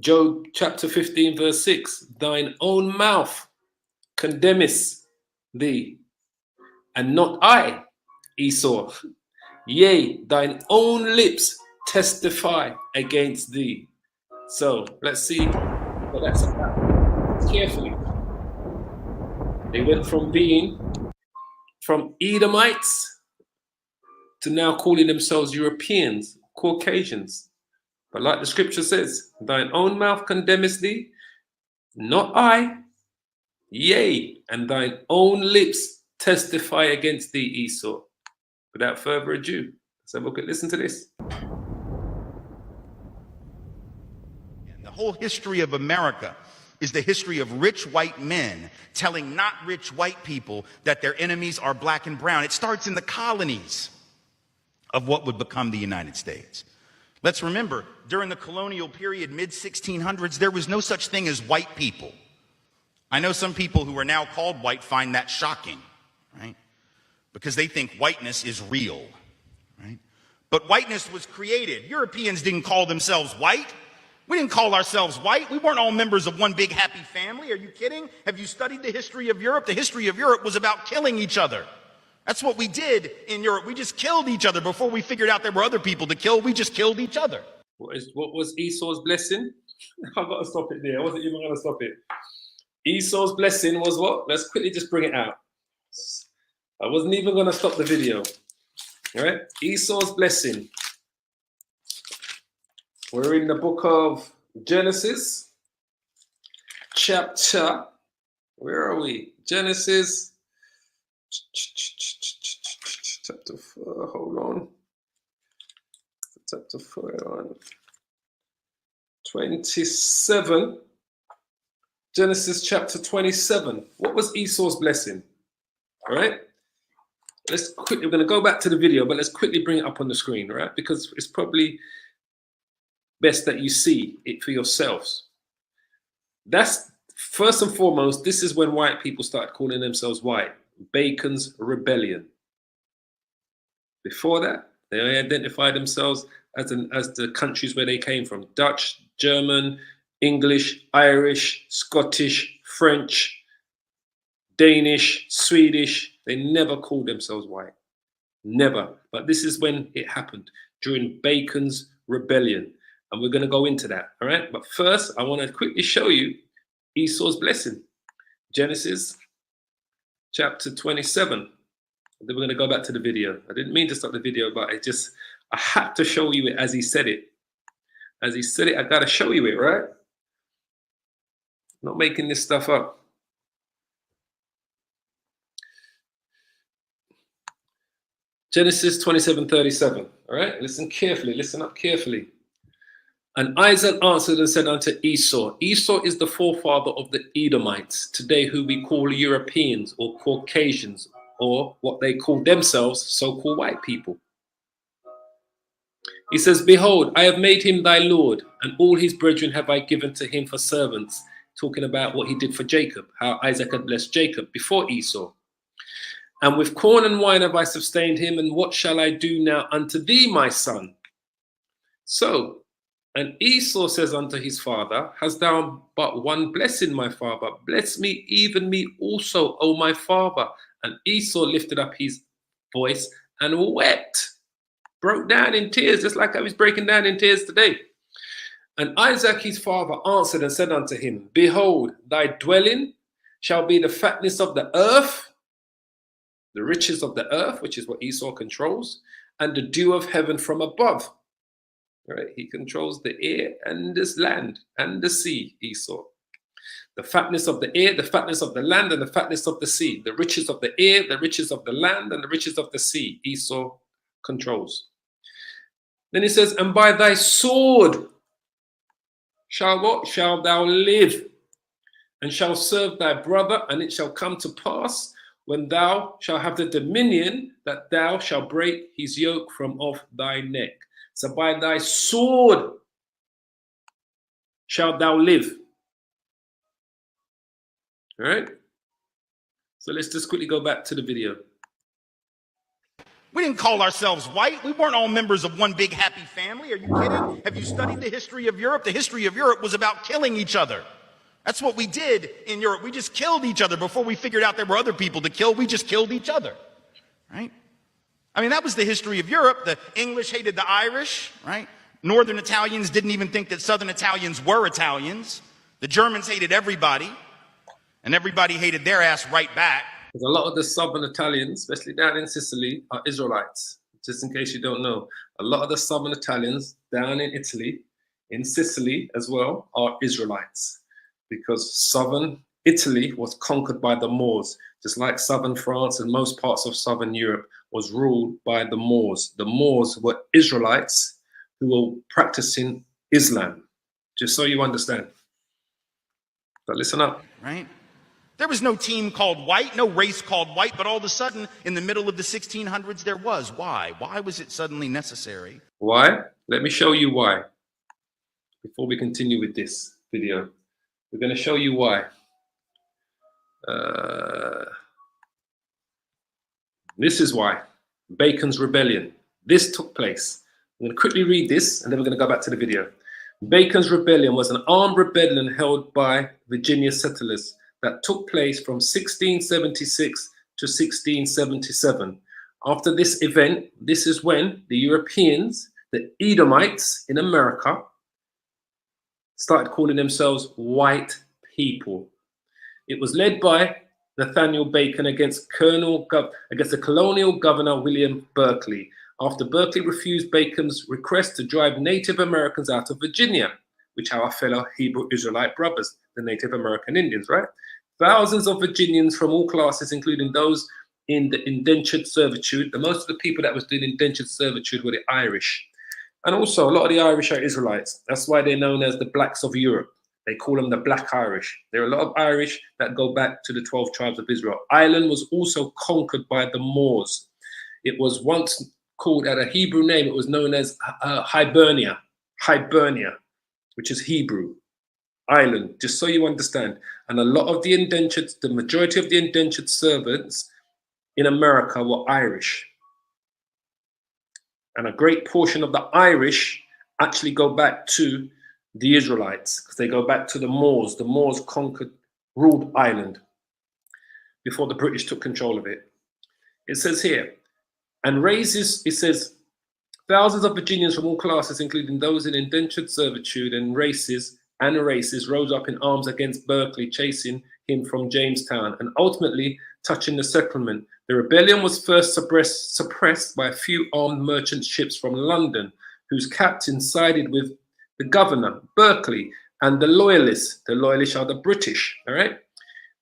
Job chapter 15 verse 6, thine own mouth condemneth thee, and not I, Esau. Yea, thine own lips testify against thee. So let's see what that's about carefully. They went from being from Edomites to now calling themselves Europeans, Caucasians. But like the scripture says, thine own mouth condemneth thee, not I. Yea, and thine own lips testify against thee, Esau. Without further ado, let's have a look at, listen to this. The whole history of America is the history of rich white men telling not rich white people that their enemies are black and brown. It starts in the colonies of what would become the United States. Let's remember, during the colonial period, mid-1600s, there was no such thing as white people. I know some people who are now called white find that shocking, right? Because they think whiteness is real, right? But whiteness was created. Europeans didn't call themselves white. We didn't call ourselves white. We weren't all members of one big happy family. Are you kidding? Have you studied the history of Europe? The history of Europe was about killing each other. That's what we did in Europe. We just killed each other before we figured out there were other people to kill. We just killed each other. What was Esau's blessing? I've got to stop it there. I wasn't even going to stop it. Esau's blessing was what? Let's quickly just bring it out. I wasn't even going to stop the video. All right? Esau's blessing. We're in the book of Genesis, chapter, where are we? Genesis, chapter 4, hold on. Chapter 4, 27. Genesis chapter 27. What was Esau's blessing? All right? Let's quickly, we're going to go back to the video, but let's quickly bring it up on the screen, right? Because it's probably best that you see it for yourselves. That's first and foremost, this is when white people started calling themselves white. Bacon's rebellion. Before that, they identified themselves as the countries where they came from. Dutch, German, English, Irish, Scottish, French, Danish, Swedish. They never called themselves white. Never. But this is when it happened, during Bacon's rebellion. And we're going to go into that, all right? But first, I want to quickly show you Esau's blessing. Genesis chapter 27. And then we're going to go back to the video. I didn't mean to stop the video, but I had to show you it as he said it. As he said it, I got to show you it, right? Not making this stuff up. Genesis 27:37, all right? Listen carefully, listen up carefully. And Isaac answered and said unto Esau, Esau is the forefather of the Edomites, today who we call Europeans or Caucasians, or what they call themselves, so-called white people. He says, behold, I have made him thy lord, and all his brethren have I given to him for servants. Talking about what he did for Jacob, how Isaac had blessed Jacob before Esau. And with corn and wine have I sustained him, and what shall I do now unto thee, my son? So, and Esau says unto his father, hast thou but one blessing, my father? Bless me, even me also, O my father. And Esau lifted up his voice and wept, broke down in tears, just like I was breaking down in tears today. And Isaac his father answered and said unto him, behold, thy dwelling shall be the fatness of the earth, the riches of the earth, which is what Esau controls, and the dew of heaven from above. Right? He controls the air and this land and the sea, Esau. The fatness of the air, the fatness of the land, and the fatness of the sea. The riches of the air, the riches of the land, and the riches of the sea, Esau controls. Then he says, and by thy sword shall thou live, and shall serve thy brother, and it shall come to pass when thou shalt have the dominion that thou shalt break his yoke from off thy neck. So by thy sword shalt thou live. All right? So let's just quickly go back to the video. We didn't call ourselves white. We weren't all members of one big happy family. Are you kidding? Have you studied the history of Europe? The history of Europe was about killing each other. That's what we did in Europe. We just killed each other before we figured out there were other people to kill. We just killed each other, right? I mean, that was the history of Europe. The English hated the Irish, right? Northern Italians didn't even think that Southern Italians were Italians. The Germans hated everybody, and everybody hated their ass right back. Because a lot of the Southern Italians, especially down in Sicily, are Israelites. Just in case you don't know, a lot of the Southern Italians down in Italy, in Sicily as well, are Israelites. Because Southern Italy was conquered by the Moors, just like Southern France and most parts of Southern Europe was ruled by the Moors. The Moors were Israelites who were practicing Islam, just so you understand. But listen up. Right? There was no team called white, no race called white, but all of a sudden, in the middle of the 1600s, there was. Why? Why was it suddenly necessary? Why? Let me show you why. Before we continue with this video, we're going to show you why. This is why. Bacon's Rebellion. This took place. I'm going to quickly read this, and then we're going to go back to the video. Bacon's Rebellion was an armed rebellion held by Virginia settlers that took place from 1676 to 1677. After this event, this is when the Europeans, the Edomites in America, started calling themselves white people. It was led by Nathaniel Bacon against the colonial governor William Berkeley, after Berkeley refused Bacon's request to drive Native Americans out of Virginia, which are our fellow Hebrew Israelite brothers, the Native American Indians, right? Thousands of Virginians from all classes, including those in the indentured servitude. Most of the people that was doing indentured servitude were the Irish. And also, a lot of the Irish are Israelites. That's why they're known as the blacks of Europe. They call them the Black Irish. There are a lot of Irish that go back to the 12 tribes of Israel. Ireland was also conquered by the Moors. It was once called, at a Hebrew name, it was known as Hibernia, which is Hebrew. Ireland, just so you understand. And a lot of the indentured, the majority of the indentured servants in America were Irish. And a great portion of the Irish actually go back to the Israelites, because they go back to the Moors. The Moors ruled Ireland before the British took control of it. It says here, it says, thousands of Virginians from all classes, including those in indentured servitude and races, rose up in arms against Berkeley, chasing him from Jamestown and ultimately touching the settlement. The rebellion was first suppressed by a few armed merchant ships from London, whose captains sided with the governor, Berkeley, and the Loyalists. The Loyalists are the British, all right?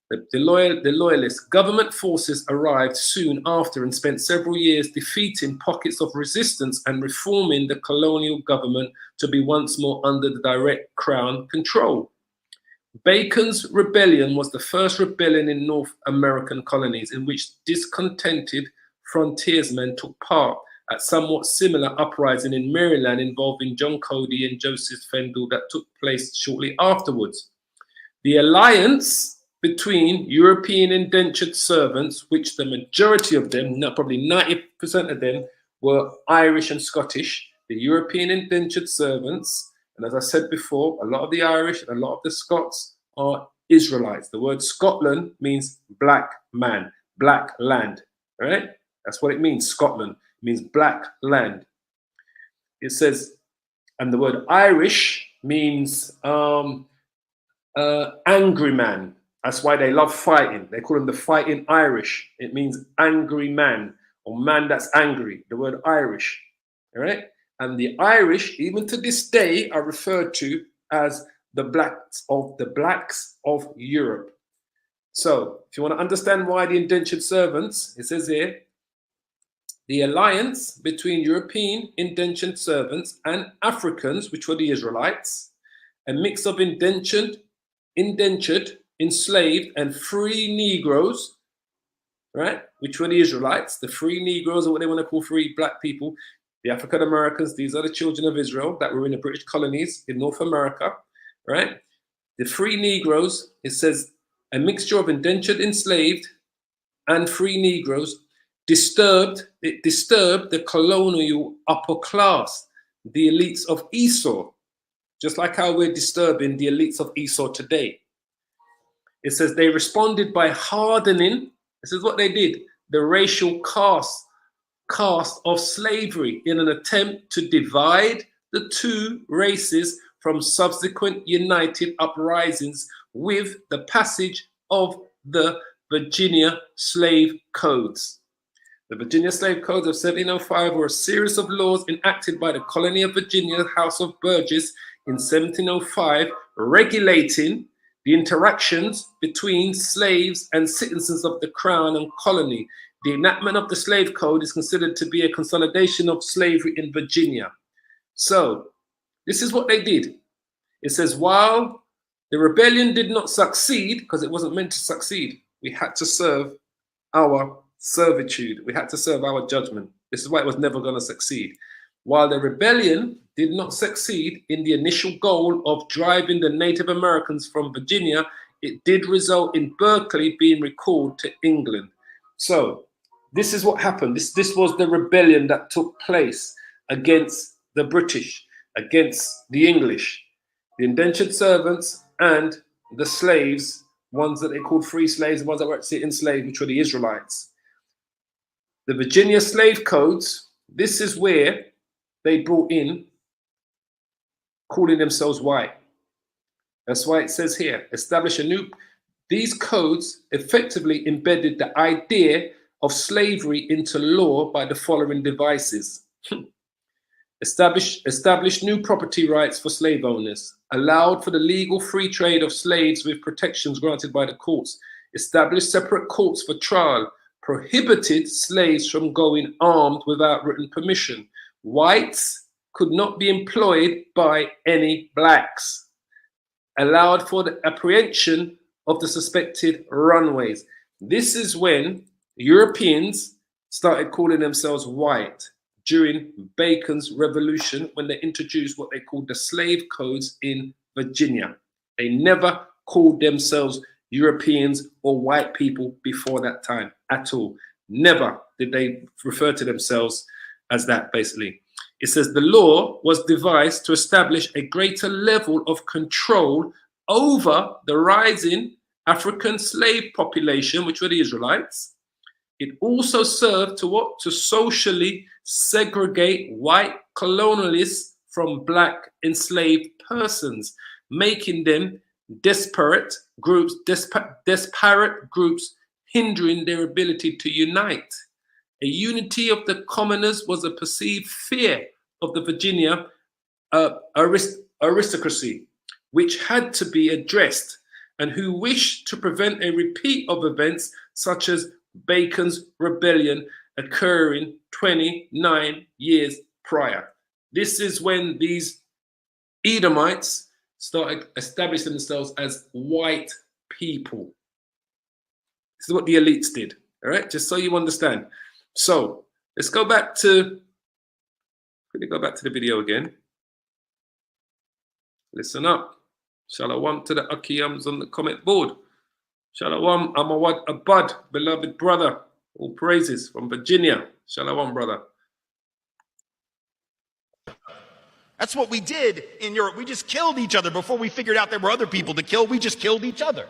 The Loyalist government forces arrived soon after and spent several years defeating pockets of resistance and reforming the colonial government to be once more under the direct crown control. Bacon's rebellion was the first rebellion in North American colonies in which discontented frontiersmen took part, at somewhat similar uprising in Maryland involving John Cody and Joseph Fendall that took place shortly afterwards. The alliance between European indentured servants, which the majority of them, probably 90% of them, were Irish and Scottish, the European indentured servants, and as I said before, a lot of the Irish and a lot of the Scots are Israelites. The word Scotland means black man, black land, right? That's what it means, Scotland. It means black land. It says, and the word Irish means angry man. That's why they love fighting. They call them the fighting Irish. It means angry man or man that's angry, the word Irish, all right? And the Irish, even to this day, are referred to as the blacks of Europe. So if you want to understand why the indentured servants, it says here, the alliance between European indentured servants and Africans, which were the Israelites, a mix of indentured, enslaved, and free Negroes, right? Which were the Israelites. The free Negroes, or what they want to call free black people, the African Americans. These are the children of Israel that were in the British colonies in North America, right? The free Negroes, it says, a mixture of indentured, enslaved, and free Negroes it disturbed the colonial upper class, the elites of Esau, just like how we're disturbing the elites of Esau today. It says they responded by hardening, this is what they did, the racial caste of slavery in an attempt to divide the two races from subsequent united uprisings with the passage of the Virginia Slave Codes. The Virginia Slave Codes of 1705 were a series of laws enacted by the colony of Virginia House of Burgess in 1705, regulating the interactions between slaves and citizens of the crown and colony. The enactment of the Slave Code is considered to be a consolidation of slavery in Virginia. So, this is what they did. It says, while the rebellion did not succeed, because it wasn't meant to succeed, we had to serve our servitude. We had to serve our judgment. This is why it was never going to succeed. While the rebellion did not succeed in the initial goal of driving the Native Americans from Virginia, it did result in Berkeley being recalled to England. So this is what happened. This was the rebellion that took place against the British, against the English, the indentured servants and the slaves, ones that they called free slaves, the ones that were actually enslaved, which were the Israelites. The Virginia Slave Codes, this is where they brought in calling themselves white. That's why it says here, these codes effectively embedded the idea of slavery into law by the following devices. Established new property rights for slave owners, allowed for the legal free trade of slaves with protections granted by the courts, established separate courts for trial, prohibited slaves from going armed without written permission. Whites could not be employed by any blacks, allowed for the apprehension of the suspected runaways. This is when Europeans started calling themselves white during Bacon's Revolution, when they introduced what they called the slave codes in Virginia. They never called themselves Europeans or white people before that time at all. Never did they refer to themselves as that, basically. It says the law was devised to establish a greater level of control over the rising African slave population, which were the Israelites. It also served to what? To socially segregate white colonialists from black enslaved persons, making them disparate groups, hindering their ability to unite. A unity of the commoners was a perceived fear of the Virginia aristocracy, which had to be addressed, and who wished to prevent a repeat of events such as Bacon's rebellion occurring 29 years prior. This is when these Edomites started establishing themselves as white people. This is what the elites did, all right? Just so you understand. So let's go back to, quickly go back to the video again. Listen up. Shalom to the Akiyams on the comment board. Shalom, Amawad Abad, beloved brother. All praises from Virginia. Shalom, brother. That's what we did in Europe. We just killed each other before we figured out there were other people to kill. We just killed each other,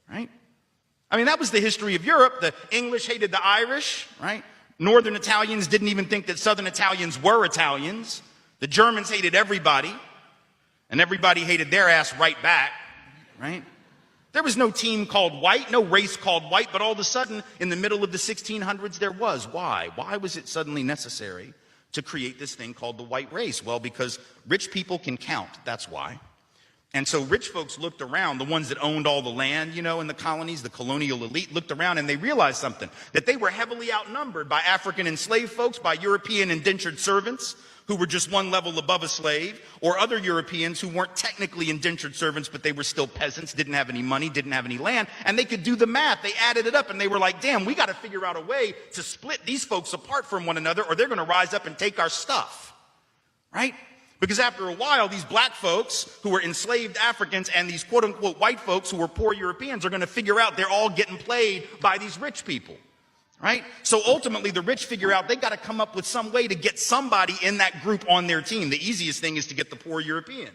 right? I mean, that was the history of Europe. The English hated the Irish, right? Northern Italians didn't even think that Southern Italians were Italians. The Germans hated everybody, and everybody hated their ass right back, right? There was no team called white, no race called white, but all of a sudden, in the middle of the 1600s, there was. Why? Why was it suddenly necessary to create this thing called the white race? Well, because rich people can count, that's why. And so rich folks looked around, the ones that owned all the land, you know, in the colonies, the colonial elite, looked around and they realized something, that they were heavily outnumbered by African enslaved folks, by European indentured servants who were just one level above a slave, or other Europeans who weren't technically indentured servants, but they were still peasants, didn't have any money, didn't have any land, and they could do the math. They added it up and they were like, damn, we got to figure out a way to split these folks apart from one another, or they're going to rise up and take our stuff, right? Because after a while, these black folks who were enslaved Africans and these quote-unquote white folks who were poor Europeans are going to figure out they're all getting played by these rich people. right? So ultimately, the rich figure out they got to come up with some way to get somebody in that group on their team. The easiest thing is to get the poor Europeans,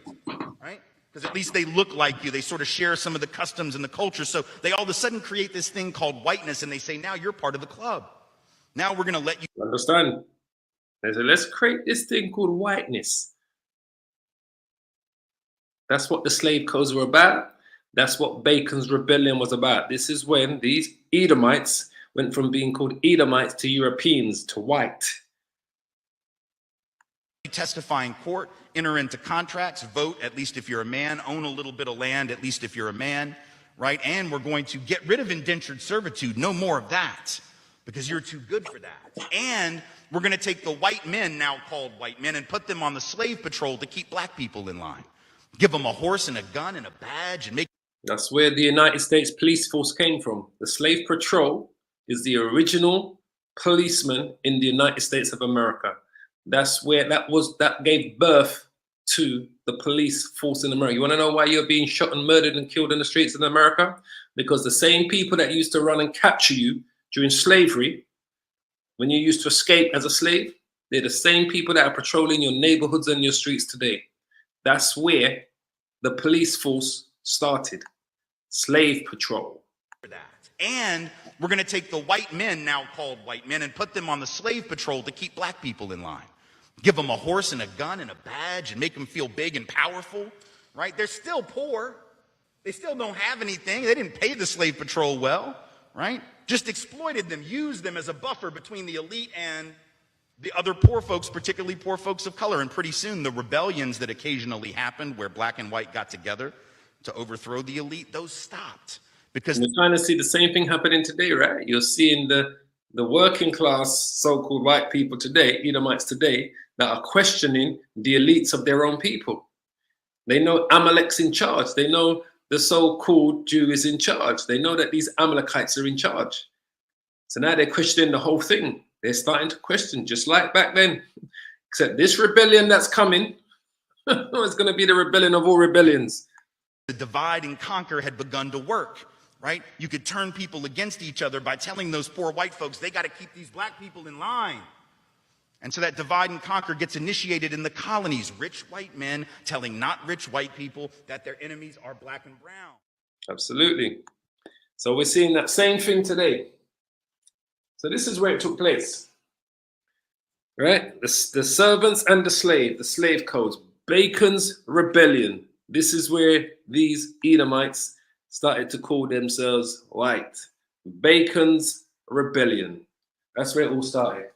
right? Because at least they look like you. They sort of share some of the customs and the culture. So they all of a sudden create this thing called whiteness, and they say, now you're part of the club. Now we're going to let you Understand? They say, let's create this thing called whiteness. That's what the slave codes were about. That's what Bacon's rebellion was about. This is when these Edomites went from being called Edomites to Europeans to white. testify in court, enter into contracts, vote, at least if you're a man, own a little bit of land, at least if you're a man, right? And we're going to get rid of indentured servitude. No more of that, because you're too good for that. And we're going to take the white men, now called white men, and put them on the slave patrol to keep black people in line. Give them a horse and a gun and a badge and make... That's where the United States police force came from. The slave patrol is the original policeman in the United States of America. That's where that gave birth to the police force in America. You want to know why you're being shot and murdered and killed in the streets in America? Because the same people that used to run and capture you during slavery, when you used to escape as a slave, they're the same people that are patrolling your neighborhoods and your streets today. That's where the police force started. Slave patrol. And we're going to take the white men, now called white men, and put them on the slave patrol to keep black people in line. Give them a horse and a gun and a badge and make them feel big and powerful, right? They're still poor. They still don't have anything. They didn't pay the slave patrol well, right? Just exploited them, used them as a buffer between the elite and the other poor folks, particularly poor folks of color. And pretty soon the rebellions that occasionally happened where black and white got together to overthrow the elite, those stopped. Because we're trying to see the same thing happening today, right? You're seeing the working class so-called white people today, Edomites today, that are questioning the elites of their own people. They know Amalek's in charge. They know the so-called Jew is in charge. They know that these Amalekites are in charge. So now they're questioning the whole thing. They're starting to question, just like back then. Except this rebellion that's coming, it's going to be the rebellion of all rebellions. The divide and conquer had begun to work, right? You could turn people against each other by telling those poor white folks, they got to keep these black people in line. And so that divide and conquer gets initiated in the colonies. Rich white men telling not rich white people that their enemies are black and brown. Absolutely. So we're seeing that same thing today. So this is where it took place, right? The servants and the slave codes, Bacon's rebellion. This is where these Edomites started to call themselves white. Bacon's rebellion. That's where it all started.